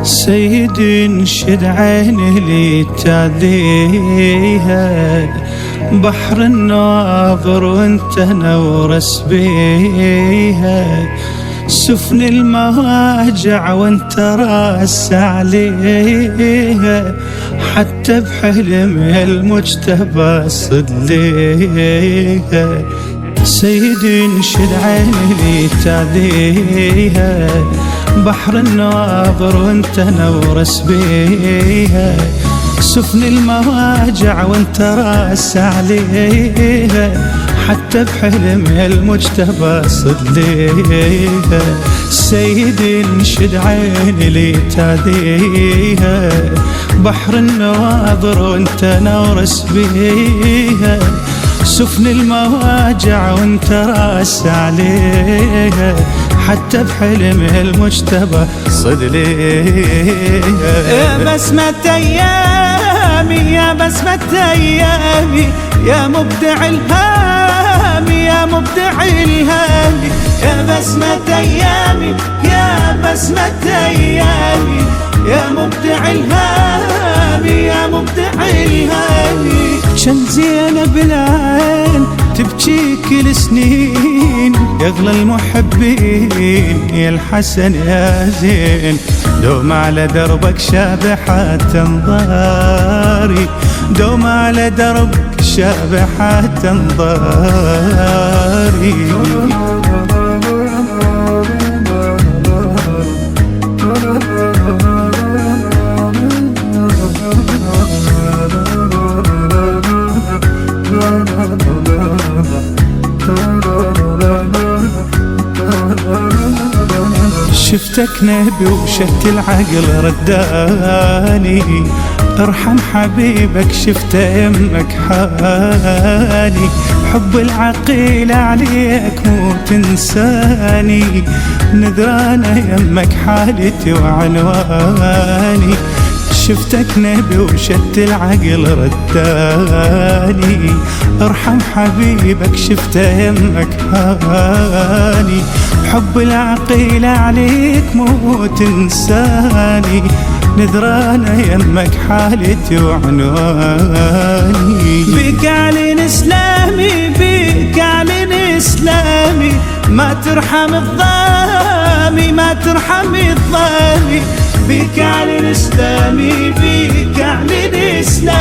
سيدي انشد عيني لي تاذيها، بحر الناظر وانت نورس بيها، سفن المواجع وانت راس عليها، حتى بحلم المجتبى صدليها. سيدي انشد عيني لي تاذيها، بحر الناظر وانت نورس بيها، سفن المواجع وانت راس عليها، حتى بحلم المجتبى صدليها. سيدي انشد عيني لي تاذيها، بحر النواظر وانت نورس بيها، سفن المواجع وانت راس عليها، حتى بحلم المجتبى صدليها. يا بسمة أيامي يا بسمة أيامي، يا مبدع الهام يا مبدع الهام، يا بسمة أيامي يا بسمة أيامي، يا مبدع الهام يا مبدع الهام. كان زينب العين تبكي كل سنين، يغلى المحبين يا الحسن يا زين، دوم على دربك شابحات انظاري، دوم على دربك شابحات انظاري. شفتك نبي وشت العقل رداني، ارحم حبيبك شفت يمك حالي، حب العقيل عليك مو تنساني، نذرانة يمك حالتي وعنواني. شفتك نبي وشت العقل رداني، ارحم حبيبك شفت يمك حالي، حب العقيل عليك مو تنساني، نذرانة يمك حالتي وعنواني. بك أعلن إسلامي بك أعلن إسلامي، ما ترحم الظامي ما ترحم الظامي، بك أعلن إسلامي بك أعلن إسلامي.